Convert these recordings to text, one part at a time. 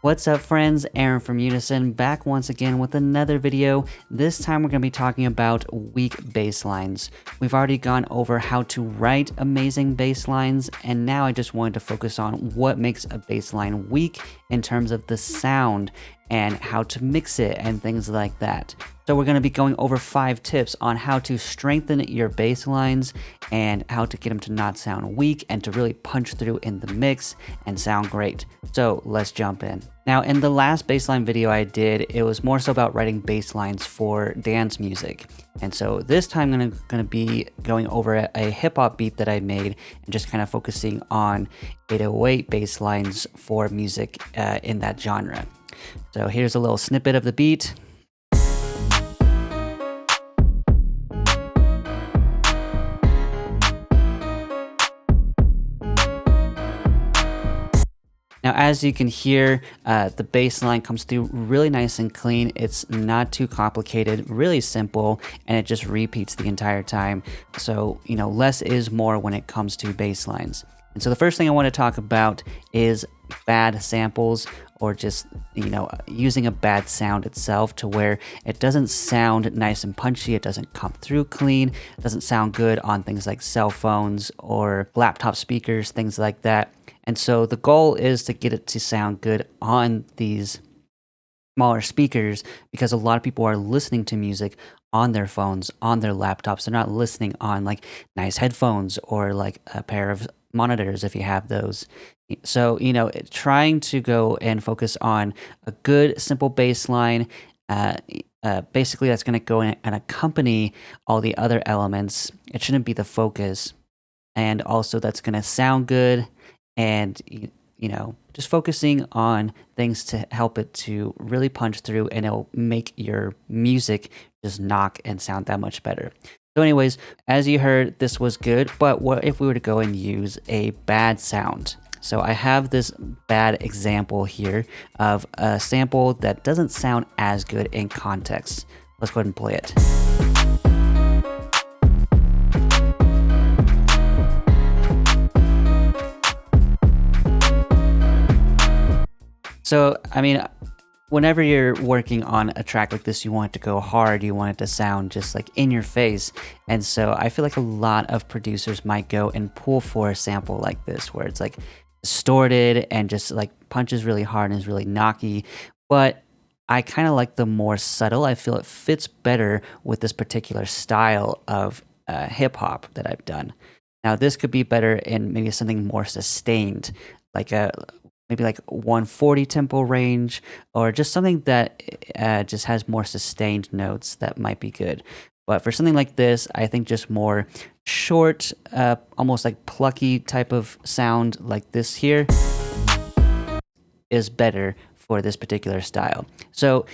What's up friends, Aaron from Unison back once again with another video. This time we're going to be talking about weak bass lines. We've already gone over how to write amazing bass lines, and now I just wanted to focus on what makes a bass line weak in terms of the sound and how to mix it and things like that. So we're going to be going over 5 tips on how to strengthen your bass lines and how to get them to not sound weak and to really punch through in the mix and sound great. So let's jump in. Now in the last bassline video I did, it was more so about writing bass lines for dance music. And so this time I'm gonna be going over a hip hop beat that I made and just kind of focusing on 808 bass lines for music in that genre. So here's a little snippet of the beat. Now, as you can hear, the bass line comes through really nice and clean. It's not too complicated, really simple, and it just repeats the entire time. So, less is more when it comes to bass lines. And so the first thing I want to talk about is bad samples, or just, using a bad sound itself to where it doesn't sound nice and punchy, it doesn't come through clean, it doesn't sound good on things like cell phones or laptop speakers, things like that. And so the goal is to get it to sound good on these smaller speakers, because a lot of people are listening to music on their phones, on their laptops. They're not listening on like nice headphones or like a pair of monitors if you have those. So, trying to go and focus on a good, simple bass line, basically that's going to go in and accompany all the other elements. It shouldn't be the focus. And also that's going to sound good, and just focusing on things to help it to really punch through, and it'll make your music just knock and sound that much better. So anyways, as you heard, this was good, but what if we were to go and use a bad sound? So I have this bad example here of a sample that doesn't sound as good in context. Let's go ahead and play it. So, whenever you're working on a track like this, you want it to go hard, you want it to sound just like in your face. And so I feel like a lot of producers might go and pull for a sample like this, where it's like distorted and just like punches really hard and is really knocky. But I kind of like the more subtle. I feel it fits better with this particular style of hip hop that I've done. Now, this could be better in maybe something more sustained, like maybe like 140 tempo range, or just something that just has more sustained notes that might be good. But for something like this, I think just more short, almost like plucky type of sound like this here is better for this particular style. So,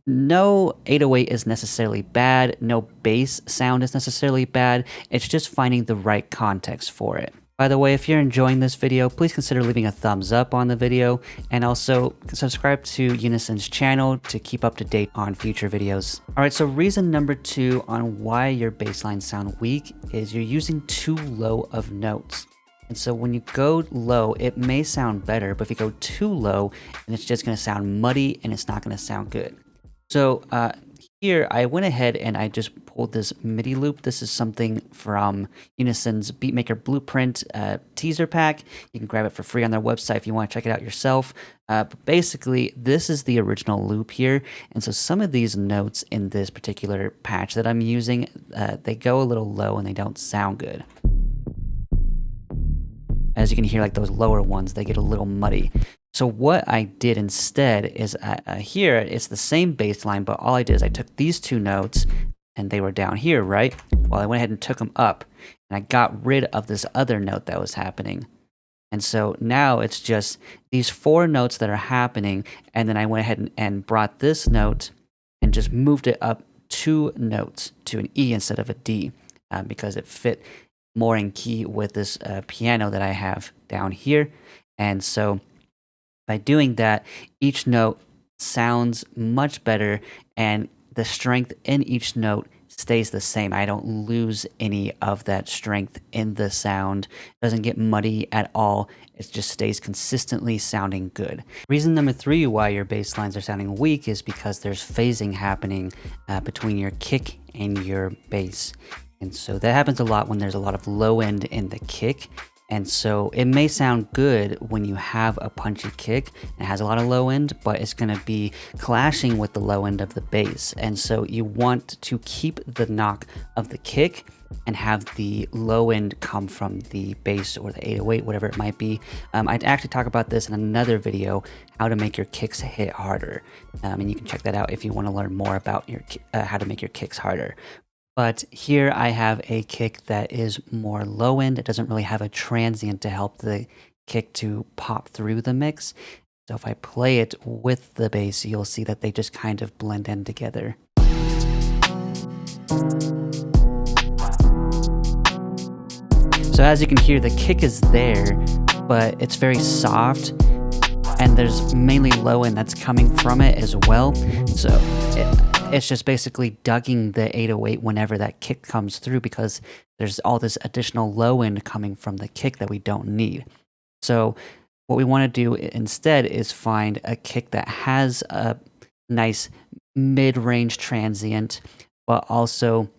no 808 is necessarily bad, no bass sound is necessarily bad, it's just finding the right context for it. By the way, if you're enjoying this video, please consider leaving a thumbs up on the video, and also subscribe to Unison's channel to keep up to date on future videos. Alright, so reason number 2 on why your bass lines sound weak is you're using too low of notes. And so when you go low, it may sound better, but if you go too low, then it's just going to sound muddy and it's not going to sound good. So here I went ahead and I just pulled this MIDI loop. This is something from Unison's Beatmaker Blueprint teaser pack. You can grab it for free on their website if you want to check it out yourself. But basically, this is the original loop here. And so some of these notes in this particular patch that I'm using, they go a little low and they don't sound good. As you can hear, like those lower ones, they get a little muddy. So what I did instead is here, it's the same bass line, but all I did is I took these 2 notes, and they were down here, right? Well, I went ahead and took them up, and I got rid of this other note that was happening. And so now it's just these 4 notes that are happening, and then I went ahead and brought this note and just moved it up 2 notes to an E instead of a D, because it fit more in key with this piano that I have down here. And so by doing that, each note sounds much better, and the strength in each note stays the same. I don't lose any of that strength in the sound. It doesn't get muddy at all. It just stays consistently sounding good. Reason number 3 why your bass lines are sounding weak is because there's phasing happening between your kick and your bass. And so that happens a lot when there's a lot of low end in the kick. And so it may sound good when you have a punchy kick and has a lot of low end, but it's going to be clashing with the low end of the bass. And so you want to keep the knock of the kick and have the low end come from the bass or the 808, whatever it might be. I'd actually talk about this in another video, how to make your kicks hit harder. And you can check that out if you want to learn more about your how to make your kicks harder. But here I have a kick that is more low end. It doesn't really have a transient to help the kick to pop through the mix. So if I play it with the bass, you'll see that they just kind of blend in together. So as you can hear, the kick is there, but it's very soft, and there's mainly low end that's coming from it as well. So it's just basically ducking the 808 whenever that kick comes through, because there's all this additional low end coming from the kick that we don't need. So what we want to do instead is find a kick that has a nice mid-range transient, but also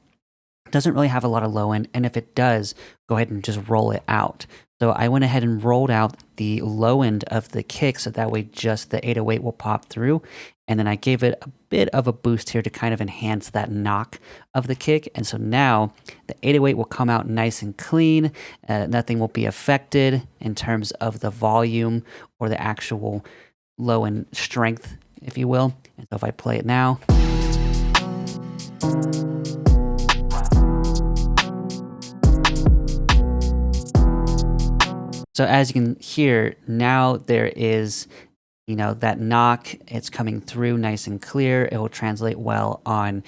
doesn't really have a lot of low end. And if it does, go ahead and just roll it out. So I went ahead and rolled out the low end of the kick, so that way just the 808 will pop through. And then I gave it a bit of a boost here to kind of enhance that knock of the kick. And so now the 808 will come out nice and clean. Nothing will be affected in terms of the volume or the actual low end strength, if you will. And so if I play it now. So as you can hear, now there is, that knock. It's coming through nice and clear. It will translate well on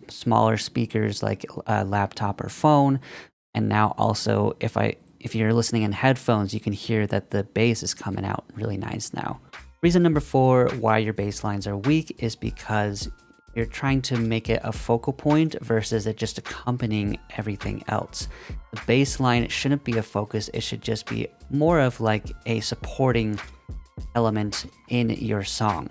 smaller speakers like a laptop or phone. And now also, if you're listening in headphones, you can hear that the bass is coming out really nice now. Reason number 4 why your bass lines are weak is because you're trying to make it a focal point versus it just accompanying everything else. The bass line shouldn't be a focus. It should just be more of like a supporting element in your song.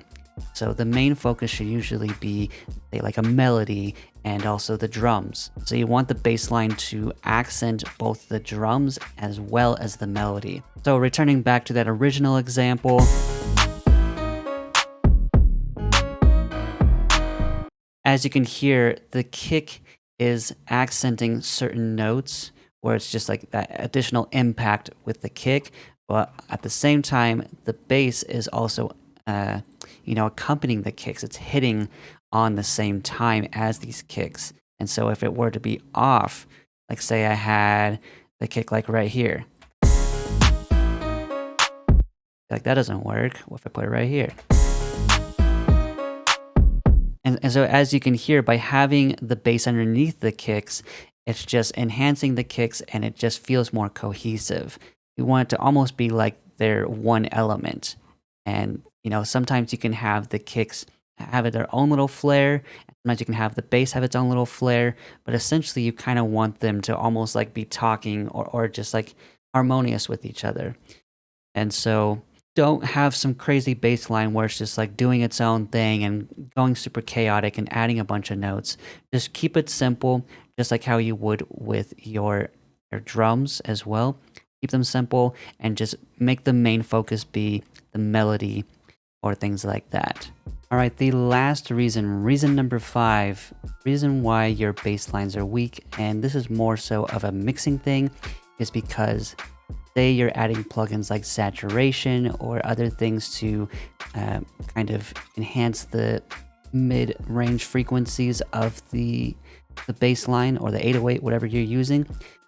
So the main focus should usually be like a melody and also the drums. So you want the bass line to accent both the drums as well as the melody. So returning back to that original example, as you can hear, the kick is accenting certain notes where it's just like that additional impact with the kick, but at the same time, the bass is also, accompanying the kicks. It's hitting on the same time as these kicks. And so if it were to be off, like say I had the kick like right here, like that doesn't work. What if I put it right here? And so as you can hear, by having the bass underneath the kicks, it's just enhancing the kicks and it just feels more cohesive. You want it to almost be like they're one element. And, sometimes you can have the kicks have their own little flair. Sometimes you can have the bass have its own little flair. But essentially, you kind of want them to almost like be talking or just like harmonious with each other. And so don't have some crazy bass line where it's just like doing its own thing and going super chaotic and adding a bunch of notes. Just keep it simple, just like how you would with your drums as well. Keep them simple and just make the main focus be the melody or things like that. All right, the last reason number 5, reason why your bass lines are weak, and this is more so of a mixing thing, is because say you're adding plugins like saturation or other things to kind of enhance the mid-range frequencies of the bass line or the 808, whatever you're using.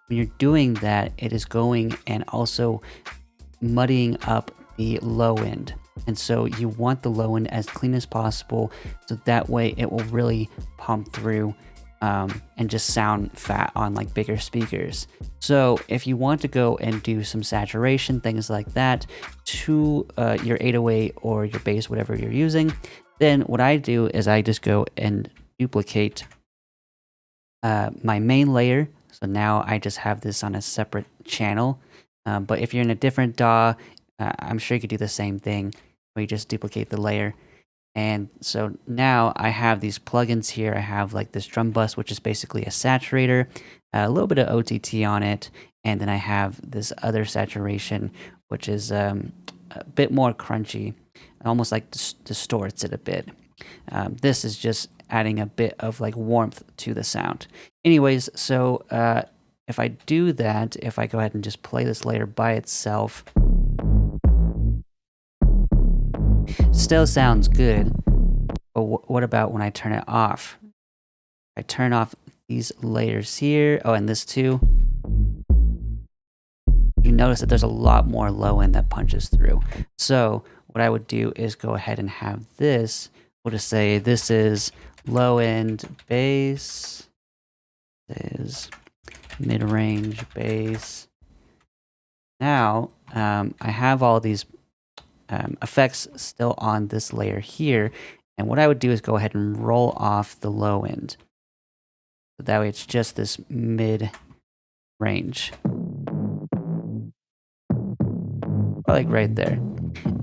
When you're doing that, it is going and also muddying up the low end. And so you want the low end as clean as possible, so that way it will really pump through and just sound fat on like bigger speakers. So if you want to go and do some saturation, things like that to your 808 or your bass, whatever you're using, then what I do is I just go and duplicate my main layer. So now I just have this on a separate channel. But if you're in a different DAW, I'm sure you could do the same thing where you just duplicate the layer. And so now I have these plugins here. I have like this drum bus, which is basically a saturator, a little bit of OTT on it. And then I have this other saturation, which is a bit more crunchy, almost like distorts it a bit. This is just adding a bit of like warmth to the sound. Anyways, so if I do that, if I go ahead and just play this layer by itself, still sounds good. But what about when I turn it off? I turn off these layers here. Oh, and this too. You notice that there's a lot more low end that punches through. So what I would do is go ahead and have this. We'll just say this is low end bass. This is mid range bass. Now I have all these effects still on this layer here. And what I would do is go ahead and roll off the low end. So that way it's just this mid range. Like right there.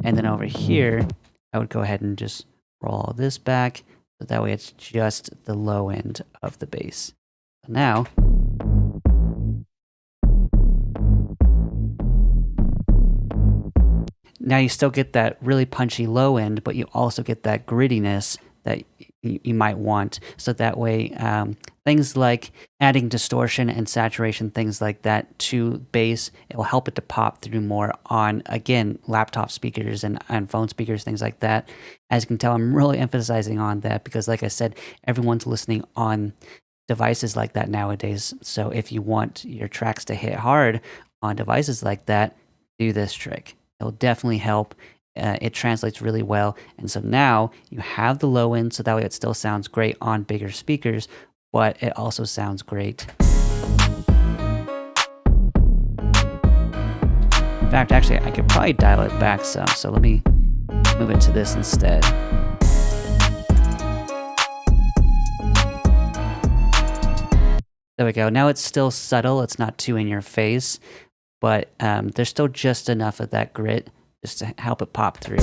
And then over here, I would go ahead and just roll all this back. So that way it's just the low end of the bass. So now, you still get that really punchy low end, but you also get that grittiness that you might want. So that way, things like adding distortion and saturation, things like that to bass, it will help it to pop through more on, again, laptop speakers and phone speakers, things like that. As you can tell, I'm really emphasizing on that because, like I said, everyone's listening on devices like that nowadays. So if you want your tracks to hit hard on devices like that, do this trick. It'll definitely help. It translates really well. And so now you have the low end, so that way it still sounds great on bigger speakers, but it also sounds great. In fact, actually, I could probably dial it back some. So let me move it to this instead. There we go. Now it's still subtle. It's not too in your face, but there's still just enough of that grit just to help it pop through.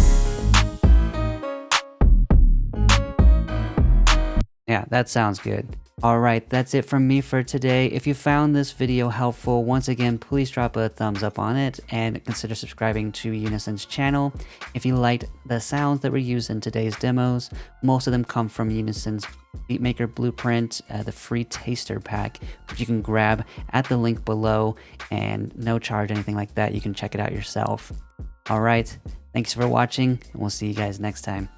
Yeah, that sounds good. All right, that's it from me for today. If you found this video helpful, once again, please drop a thumbs up on it and consider subscribing to Unison's channel. If you liked the sounds that were used in today's demos, most of them come from Unison's Beatmaker Blueprint, the free taster pack, which you can grab at the link below, and no charge, anything like that. You can check it out yourself. All right, thanks for watching, and we'll see you guys next time.